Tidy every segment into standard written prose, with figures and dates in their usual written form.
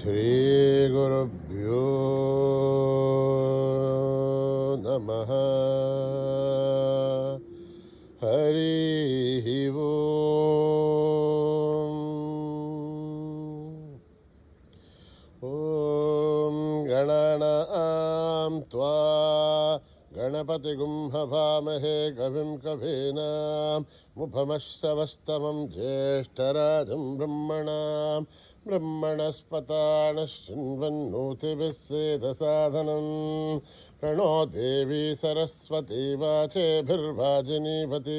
श्रीगुरुभ्यो नमः। हरिः ॐ गणानां त्वा गणपतिगुं हवामहे कविं कवीनामुपमश्रवस्तमं ज्येष्ठराजं ब्रह्मणस्पतानः शृण्वन्नोतिभिः सेदसादनं प्रणो देवी सरस्वती वाचेभिर्वाजिनीवती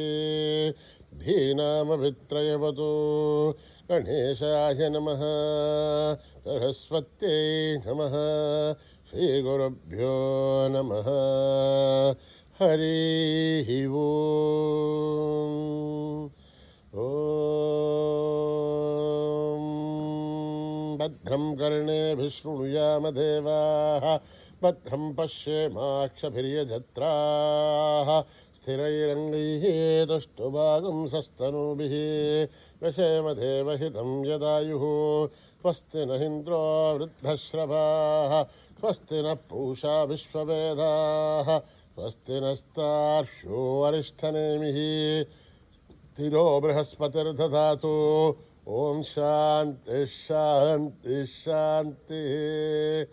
धीनामभित्रयवतु। गणेशाय नमः, सरस्वत्यै नमः, श्रीगुरुभ्यो नमः। हरिः ॐ भद्रं कर्णेभिः शृणुयाम देवाः, भद्रं पश्येमाक्षभिर्यजत्राः, स्थिरैरङ्गैः तुष्टुवागुंसस्तनूभिः व्यशेम देवहितं यदायुः। स्वस्ति न इन्द्रो वृद्धश्रवाः, स्वस्ति नः पूषा विश्ववेदाः, स्वस्ति नस्तार्क्ष्यो अरिष्ठनेमिः। तिरो बृहस्पतिर्दधातु। ॐ शान्ति शान्ति शान्तिः।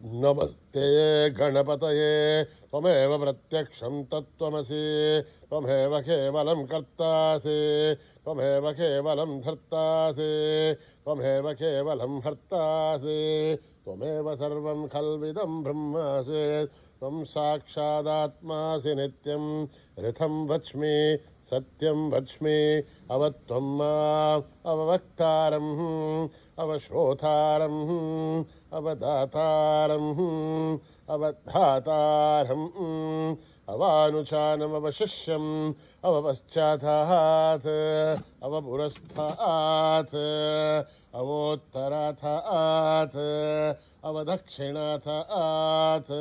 नमस्ते गणपतये, त्वमेव प्रत्यक्षं तत्त्वमसि, त्वमेव केवलं कर्तासि, त्वमेव केवलं धर्तासि, त्वमेव केवलं हर्तासि, त्वमेव सर्वं खल्विदं ब्रह्मासि, त्वं साक्षादात्मासि नित्यं। ऋतं वच्मि सत्यं वच्मि, अवत्वं माम् अववक्तारम्, अवश्रोतारम्, अवदातारम्, अवधातारम्, अवानुचानमवशिष्यम्, अवपश्चातात्, अवपुरस्तात्, अवोत्तरातात्, अवदक्षिणातात्,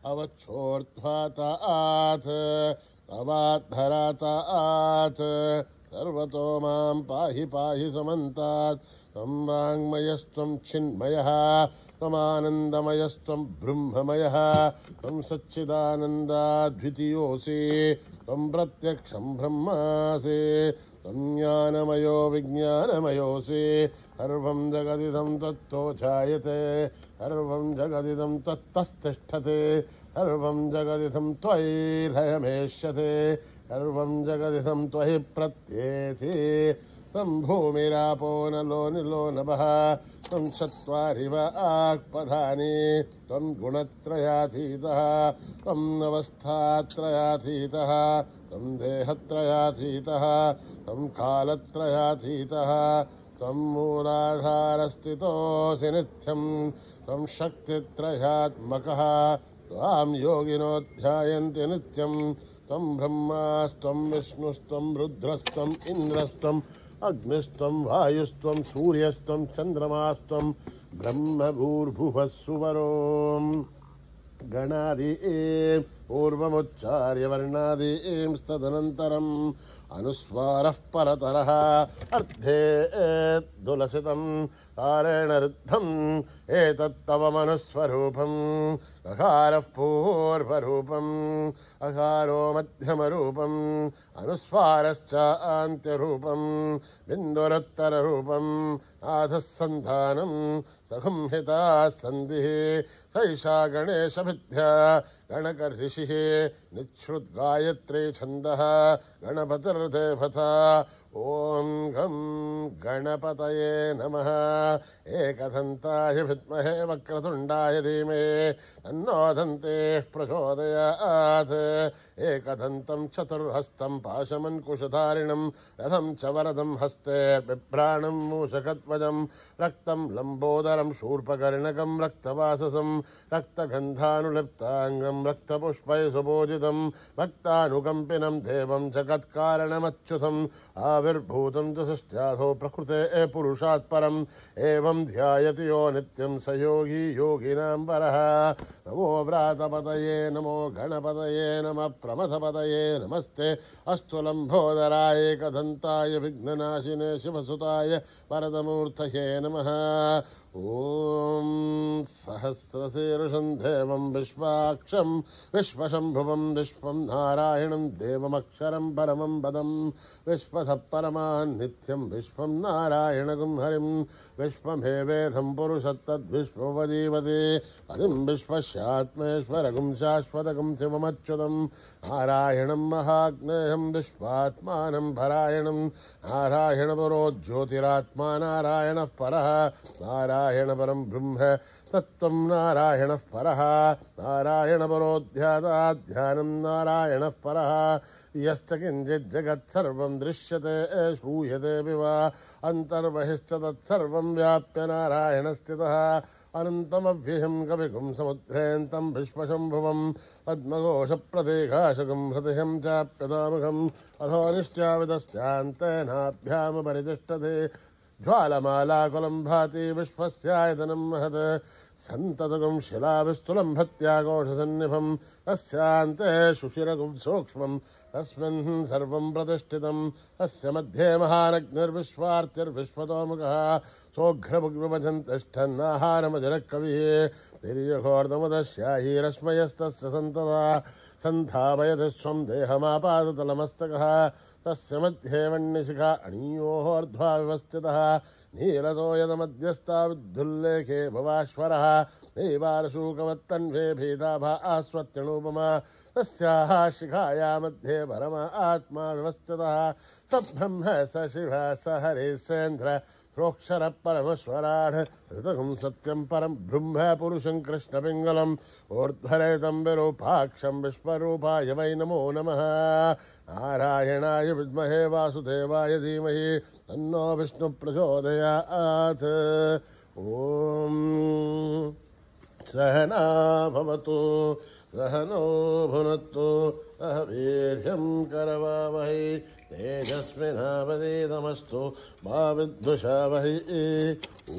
अवच्छोर्ध्वातात्, अवाद्धरातात्। सर्वतो मां पाहि पाहि समन्तात्। त्वं वाङ्मयस्त्वं चिन्मयः, त्वमानन्दमयस्त्वं ब्रह्ममयः, त्वं सच्चिदानन्दाद्वितीयोऽसि, त्वं प्रत्यक्षं ब्रह्मासि, त्वं ज्ञानमयो विज्ञानमयोऽसि। सर्वं जगदिदं तत्तो जायते, सर्वं जगदिदं तत्तस्तिष्ठते, सर्वं जगदिदं त्वयि लयमेष्यते, सर्वं जगदिदं त्वयि प्रत्येति। त्वं भूमिरापो नलो निलो नभः, त्वं चत्वारि वाक्पदानि, त्वं गुणत्रयातीतः, त्वं अवस्थात्रयातीतः, त्वं देहत्रयातीतः, त्वं कालत्रयातीतः, त्वं मूलाधारस्थितोऽसि नित्यं, त्वं शक्तित्रयात्मकः। त्वां योगिनो ध्यायन्ति नित्यं। त्वं ब्रह्मास्त्वं विष्णुस्त्वं रुद्रस्त्वम् इन्द्रस्त्वम् अग्निस्त्वं वायुस्त्वं सूर्यस्त्वं चन्द्रमास्त्वं ब्रह्मभूर्भुवः सुवरोम्। गणादीं पूर्वमुच्चार्य वर्णादीं तदनन्तरम् अनुस्वारः परतरः अर्धे दुलसितं तारेण रुद्धम्। एतत्तव मनुस्वरूपम् अकारः पूर्वरूपम्, अकारो मध्यमरूपम्, अनुस्वारश्च अन्त्यरूपम्, बिन्दुरुत्तररूपम्, आधः सन्धानम्, सगुंहिता सन्धिः। सैषा गणेशभिद्या गणकर्षिः, निच्छ्रुद्गायत्री छन्दः, गणपतिर्देवता। ॐ गं गणपतये नमः। एकदन्ताय विद्महे वक्रतुण्डाय धीमहि तन्नो दन्तिः प्रचोदयात्। एकदन्तं चतुर्हस्तं पाशमन्कुशधारिणं रथं च वरदं हस्ते बिभ्राणं मूषकध्वजं रक्तं लम्बोदरं शूर्पकर्णकं रक्तवाससं रक्तगन्धानुलिप्ताङ्गं रक्तपुष्पैः सुपूजितं भक्तानुकम्पिनं देवं जगत्कारणमच्युतम् आविर्भूतं च षष्ट्यासो प्रकृते पुरुषात् परम् एवं ध्यायति यो नित्यं स योगी योगिनां वरः। नमो व्रातपतये नमो गणपतये नमः प्रमथपतये नमस्ते अस्तु लम्बोदराय एकदन्ताय विघ्ननाशिने शिवसुताय वरदमूर्तये नमः। ఓం సహస్రశీర్షం దేవం విశ్వాక్షం విశ్వశంభువం విశ్వం నారాయణం దేవమక్షరం పరమం పదం విశ్వధ పరమాన్ నిత్యం విశ్వం నారాయణగం హరిం విశ్వమేవేదం పురుషత్తద్విశ్వవజీవతే పదిం విశ్వస్యాత్మేశ్వరగం శాశ్వతగం శివమచ్యుతం నారాయణం మహాజ్ఞేయం విశ్వాత్మానం పరాయణం నారాయణ పరో జ్యోతిరాత్మా నారాయణ పరః నారాయణ పరం బ్రహ్మ తత్వం నారాయణ పరః నారాయణ పరోధ్యానం నారాయణ పరః యశ్చ కించిత్ జగత్సర్వం దృశ్యతే శ్రూయతే వివా అంతర్బహిశ్చ తత్సర్వం వ్యాప్య నారాయణ స్థితః అనంతమవ్యయం కవిగుం సముద్రేంతం విశ్వశంభువం పద్మఘోషప్రదేకాశకం హృదయం చాప్యతాముఖం అధోనిశ్చావితశ్చాంతేనాభ్యాముపరితిష్టతే జ్వాలమాలాకులం భాతి విశ్వస్యాయతనం మహత్ సంతతకం శిలావిస్థులం భత్యాఘోషసన్నిభం తస్యాంతే శుశిరగుం సూక్ష్మం తస్మిన్ సర్వం ప్రతిష్ఠితం తస్య మధ్యే మహానగ్నిర్విశ్వార్తిర్విశ్వతోముఖः సోఘ్రభుగ్విభజన్ తిష్టన్నాహారమజలకవిः తిర్యఘోర్దముదశ్యాహీరశ్మయస్తస్య సంతదా సంధాపయతి స్వం దేహమాపాదతలమస్తకः తస్య మధ్యే వన్యశిఖా అణీయోర్ధ్వా వ్యవస్థితः నీలతో యదమధ్యస్థా విద్ధుల్లేఖే భవాశ్వరः నైవారశూకవత్తన్వే భేదాభా ఆస్వత్యనూపమా తస్యాః శిఖాయా మధ్యే పరమ ఆత్మా వ్యవస్థితः స బ్రహ్మ స శివ స హరిసేంద్ర ప్రోక్షర పరమేశ్వరాఢ హృతకం సత్యం పరం బ్రహ్మ పురుషం కృష్ణపింగళం ఊర్ధ్వరేతం విరూపాక్షం విశ్వరూపాయ వై నమో నమః నారాయణాయ విద్మహే వాసుదేవాయ ధీమహి తన్నో విష్ణు ప్రచోదయాత్. ఓం సహనా భవతు సహనో భునత్తు సహ వీర్యం కరవావహై తేజస్వినావధీతమస్తు మా విద్విషావహై.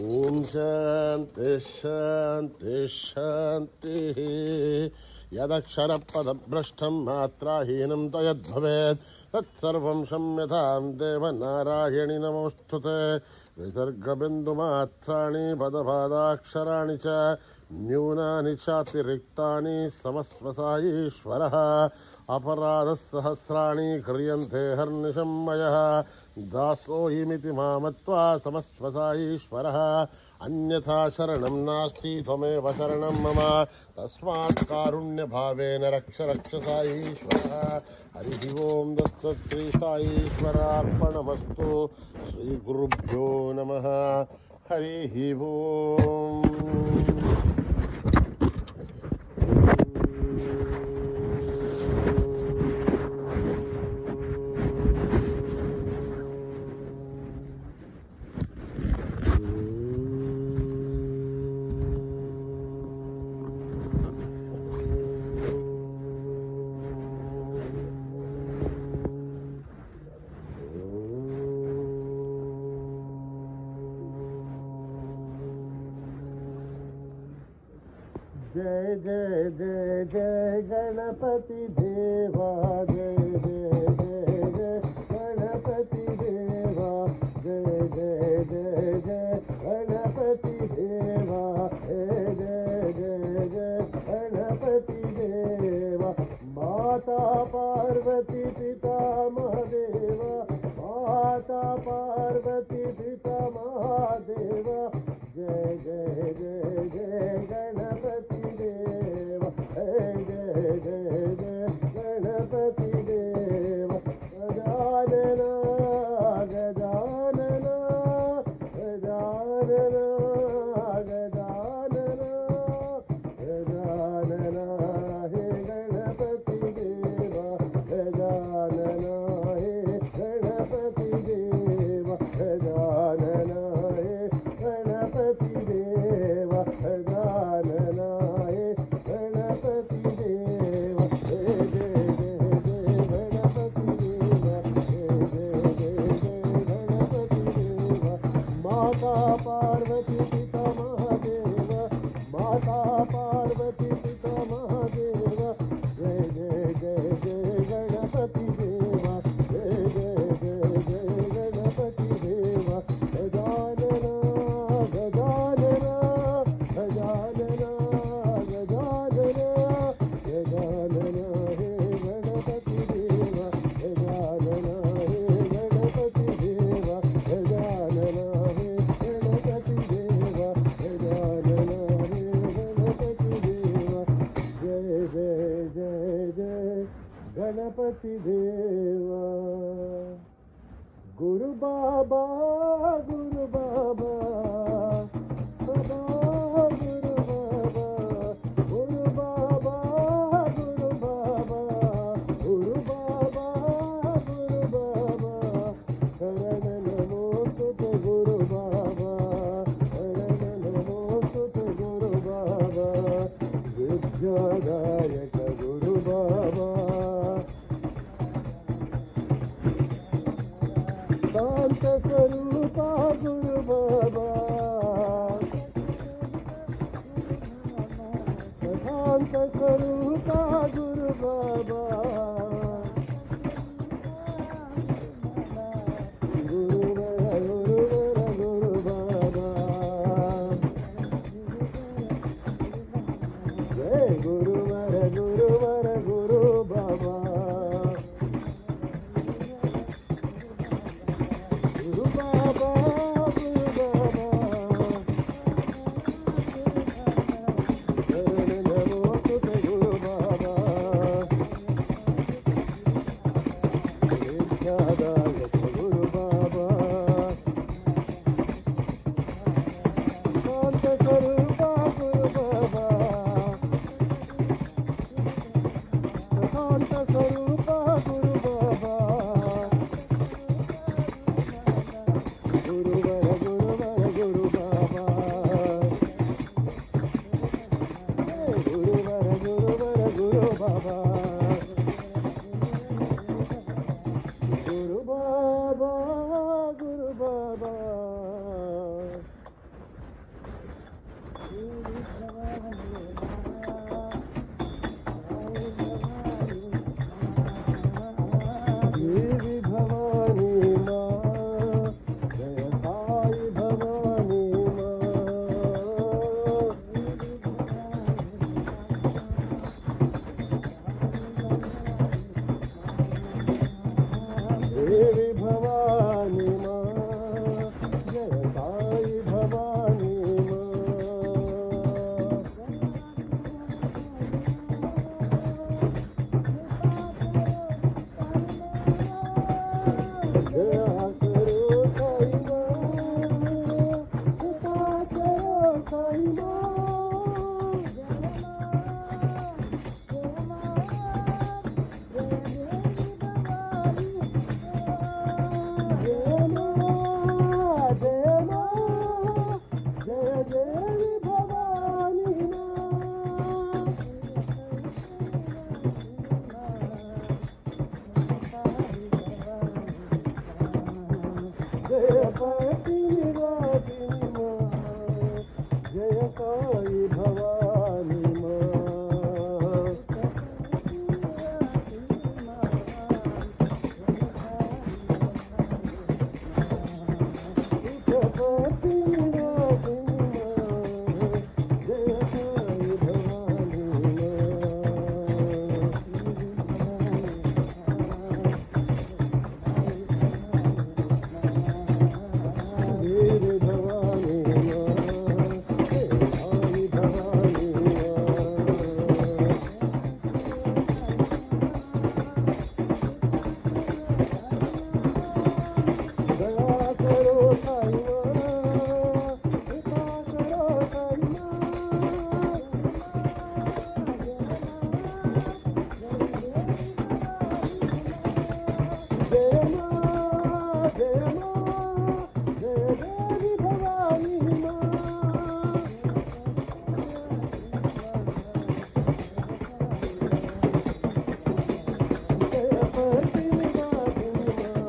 ఓం శాంతి శాంతి శాంతి. యదక్షరపదభ్రష్టం మాత్రాహీనం తయద్భవేత్ తత్సర్వం క్షమ్యతాం దేవ నారాయణి నమోస్తుతే. విసర్గబిందుమాత్రాణి పదపాదాక్షరాణి చ న్యూనాని చాతిరిక్తాని సమస్వసాయీశ్వరః. అపరాధసహస్రాణి క్రియంతే హర్నిశం మయః దాసోయిమితి మామత్వా సమస్వసాయీశ్వరః. అన్యథా శరణం నాస్తి త్వమేవ శరణం మమ తస్మాత్ కారుణ్యభావేన రక్ష రక్ష సాయీశ్వరః. హరి ఓం దత్త శ్రీ సాయీశ్వరార్పణమస్తు. శ్రీ గురుభ్యో నమః. హరి ఓం. जय जय जय जय गणपति देवा. जय जय जय जय गणपति देवा. जय जय जय जय गणपति देवा. जय जय जय गणपति देवा. माता पार्वती पिता महादेवा. माता पार्वती पिता महादेवा. जय जय जय जय गणपति देवा. जय जय जय जय गणपति देवा. गजानना गजानना गजानना गजानना गजानना हे गणपति देवा. गजानना हे गणपति देवा. गजानना हे गणपति देवा. गजानना हे गणपति देवा. जय जय जय जय गणपति देवा. जय जय जय जय गणपति देवा. माता पार्वती पिता महादेवा. माता पार्वती पिता महादेवा. जय जय जय जय गणपति देवा. जय जय जय जय गणपति देवा. गजानना गजानना जय गणपति देवा। गुरु बाबा गुरु बाबा बाबा गुरु बाबा गुरु बाबा गुरु बाबा गुरु बाबा गुरु बाबा शरण नमोस्तुते गुरु बाबा शरण नमोस्तुते गुरु बाबा विद्यादायक गुरु बाबा शांत स्वरूपा गुरु बाबा शांत स्वरूपा गुरु बाबा गुरुवर गुरु बाबा जय गुरुवर गुरु बाबा गुरु बाबा गुरु बाबा शरण नमोस्तुते गुरु बाबा विद्यादायक गुरु बाबा शांत स्वरूपा गुरु बाबा शांत स्वरूपा गुरु बाबा गुरुवर गुरु बाबा गुरुवर गुरु बाबा गुरु बाबा गुरु बाबा देवी भवानी माँ जय साई भवानी माँ देवी भवानी माँ जय साई भवानी माँ जय करो साई माँ कृपा करो साई माँ जय माँ जय माँ जय देवी भवानी माँ जय पति निवासिनी माँ जय साई भवानी माँ पति निवासिनी माँ जय साई भवानी माँ वीर भवानी माँ जय साई भवानी माँ दया करो साई माँ कृपा करो साई माँ जय माँ जय देवी भवानी माँ जय पति निवासिनी माँ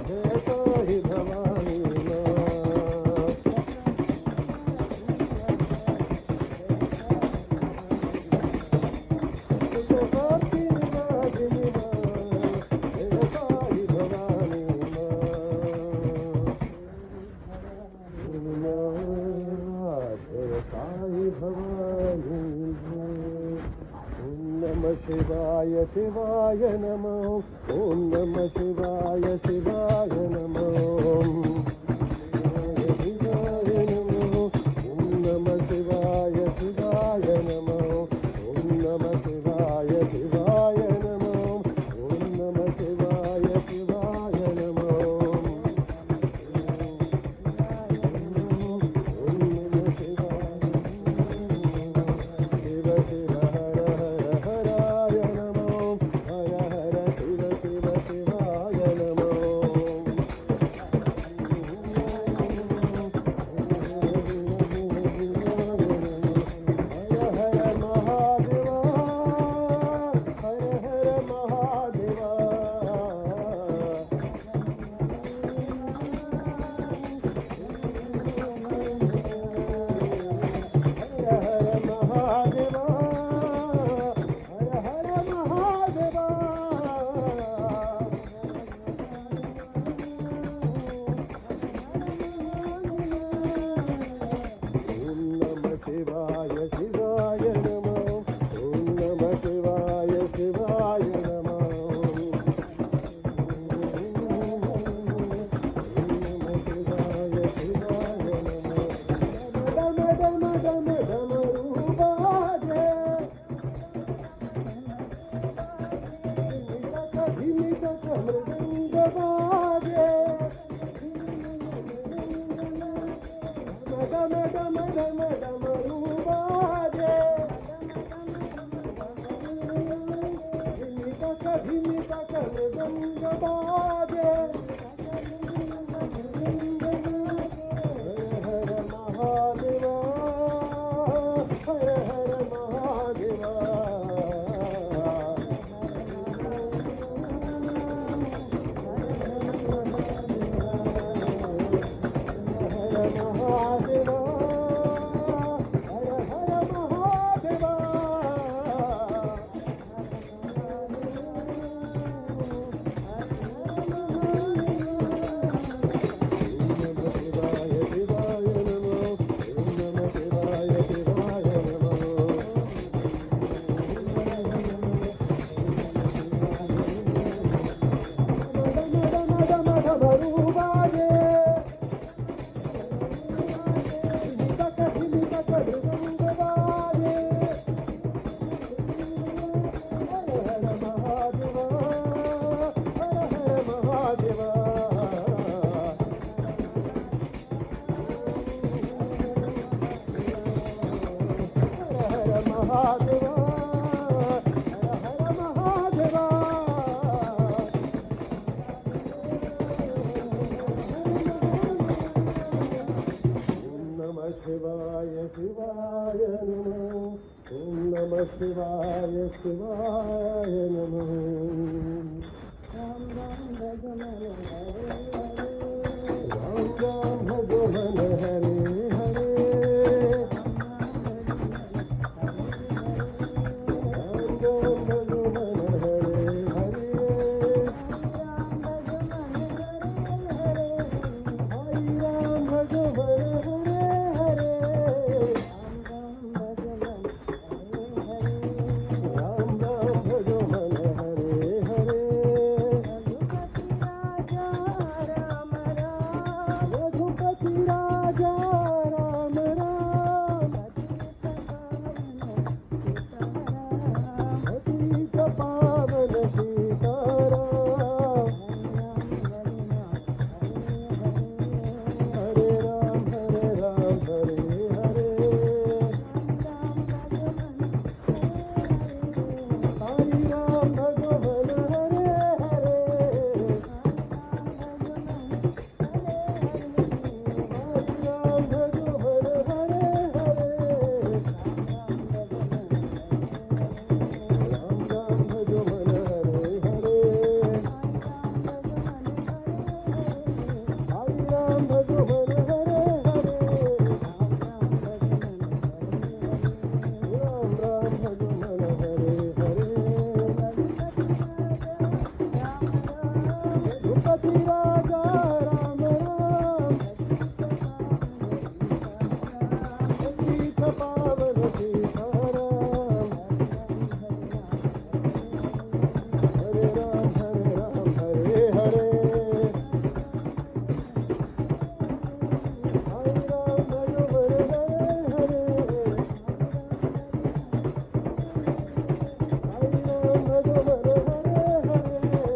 जय साई भवानी माँ जय पति निवासिनी माँ जय साई भवानी माँ जय साई भवानी ओम नमः शिवाय शिवाय नमः ओम नमः शिवाय शिवाय नमः शिवाय नमः ओम नमः शिवाय शिवाय नमः ओम नमः शिवाय शिवाय शिवाय शिवाय नमः राम राम भज मन राम राम भजो मन हरे हरे राम राम भजो मन हरे हरे हरि राम भजो मन हरे हरे राम राम भजो मन हरे हरे रघुपति राजा राम राम पतित पावन सीताराम हरे राम हरे राम हरे हरे हरि राम भजो मन हरे हरे हरि राम भजो मन हरे हरे राम राम भजो मन हरे हरे हरि राम भजो मन हरे हरे राम राम भजो मन हरे हरे रघुपति राजा राम राम पतित पावन सीताराम हरे राम हरे हरे हरि राम भजो मन हरे हरे हरि राम भजो मन हरे हरे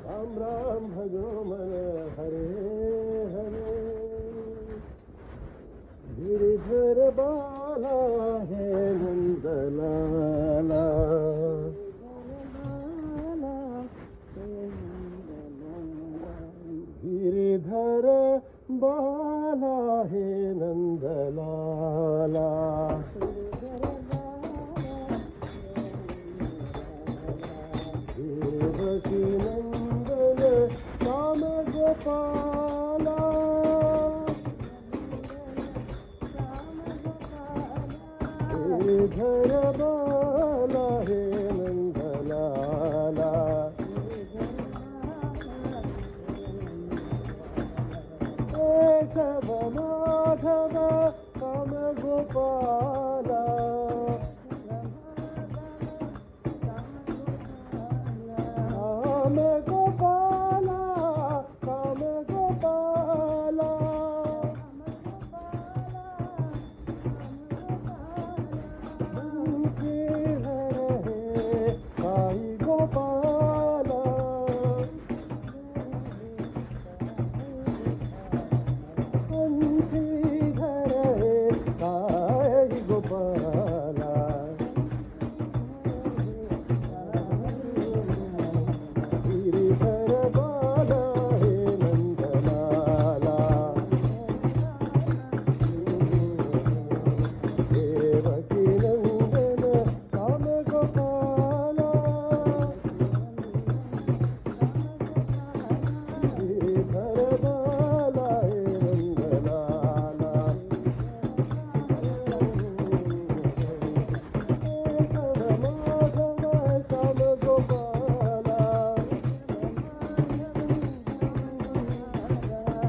राम राम भजो मन हरे हरे गिरिधर बाला है नंदलाला गिरिधर बाला है नंदलाला देवकी नंदन राम गोपाला गिरिधर बाला है नंदलाला केशव माधव राम गोपाला राम गोपाला राम गोपाला उनके हरे साई गोपाला उनके हरे साई गोपाला गिरिधर बाला हे नंदलाला देवकी नंदन राम गोपाला गिरिधर बाला हे नंदलाला केशव माधव श्याम गोपाला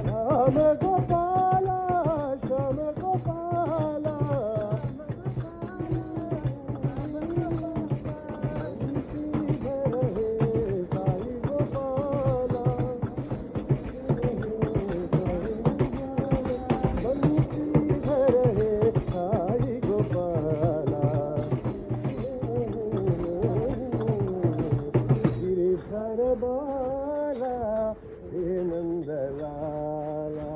राम गोपाला श्याम गोपाला श्रीधर हे साई गोपाला बंशीधर हे साई गोपाला गिरिधर बाला हे नंदलाला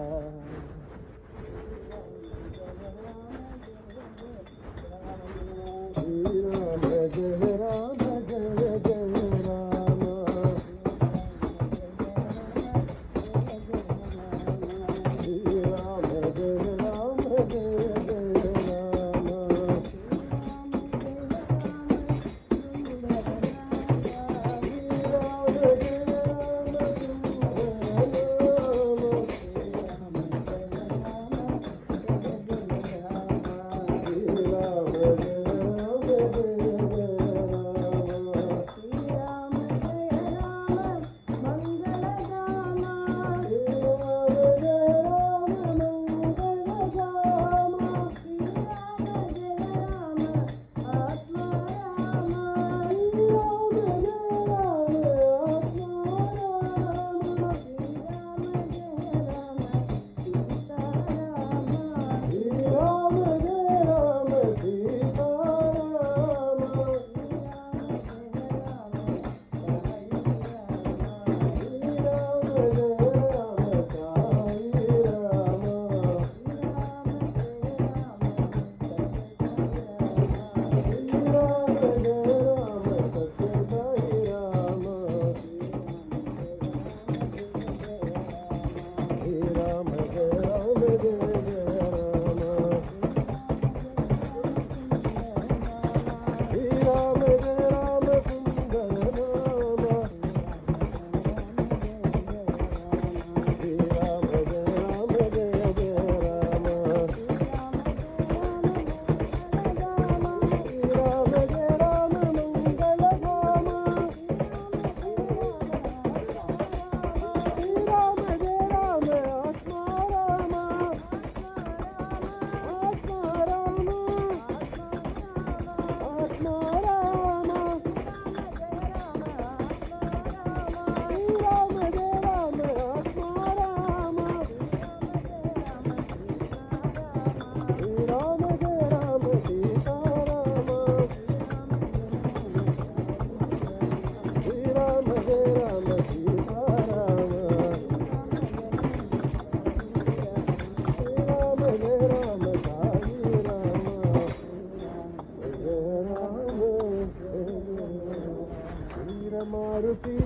मारुति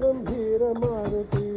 गंभीर मारुति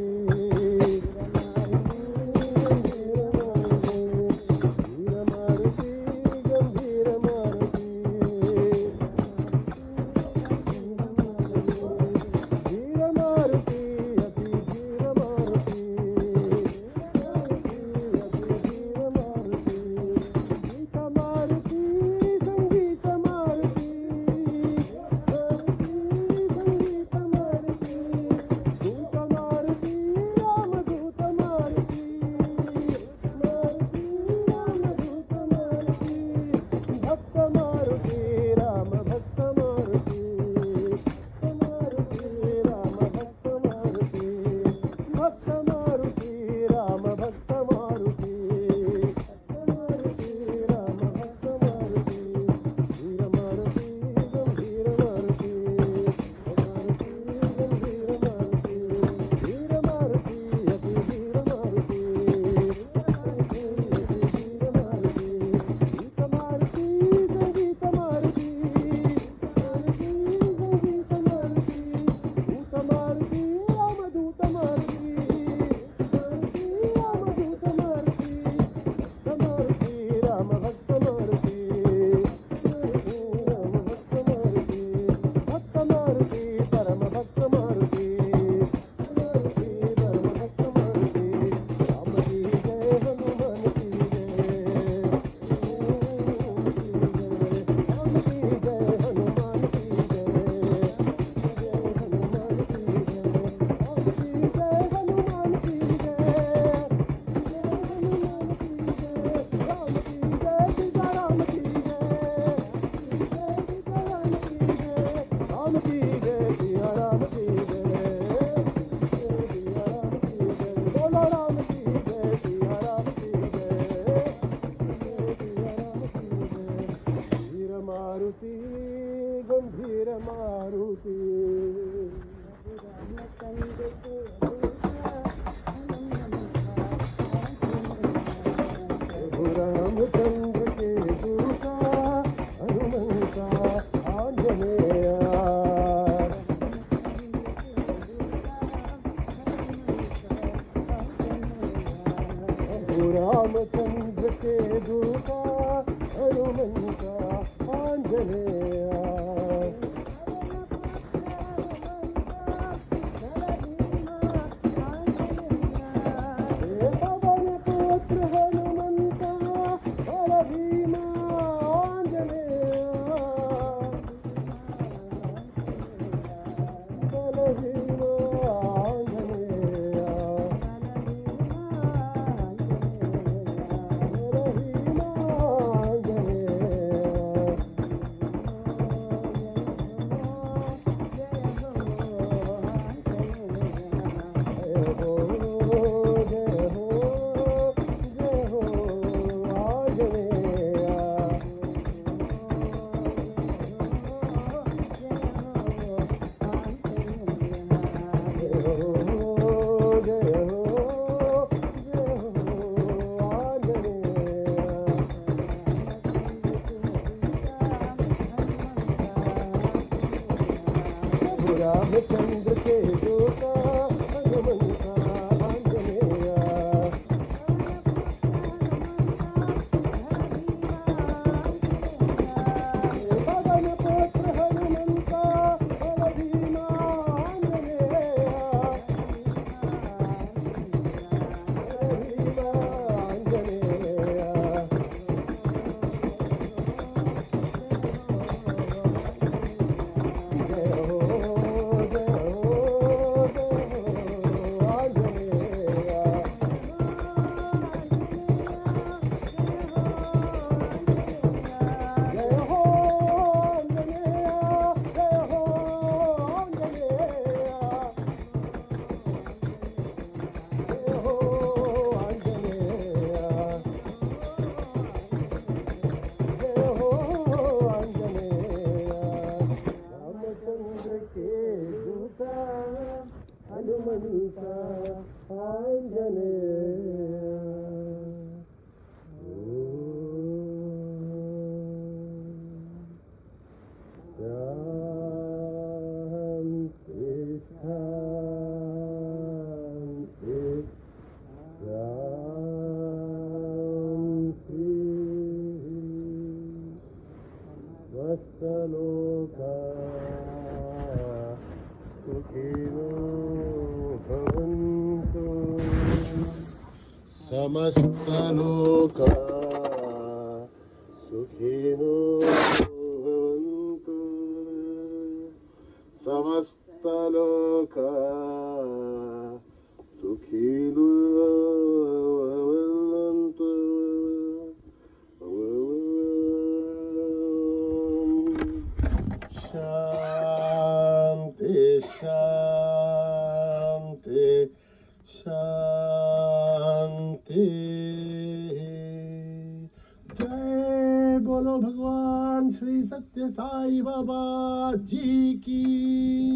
गंभीर मारुति रामचंद्र के दूता हनुमंता आंजनेया रामचंद्र के दूता हनुमंता आंजनेया रामचंद्र के दूता हनुमंता आंजनेया पवन पुत्र हनुमंता बलभीमा आंजनेया बलभीमा आंजनेया हनुमंता आंजनेया शांति सुखिनो भवन्तु समस्तलोका सुखिनो भवन्तु समस्तलोका सुखिनो भवन्तु शांति शांति शांति। जय बोलो भगवान श्री सत्य साई बाबा जी की।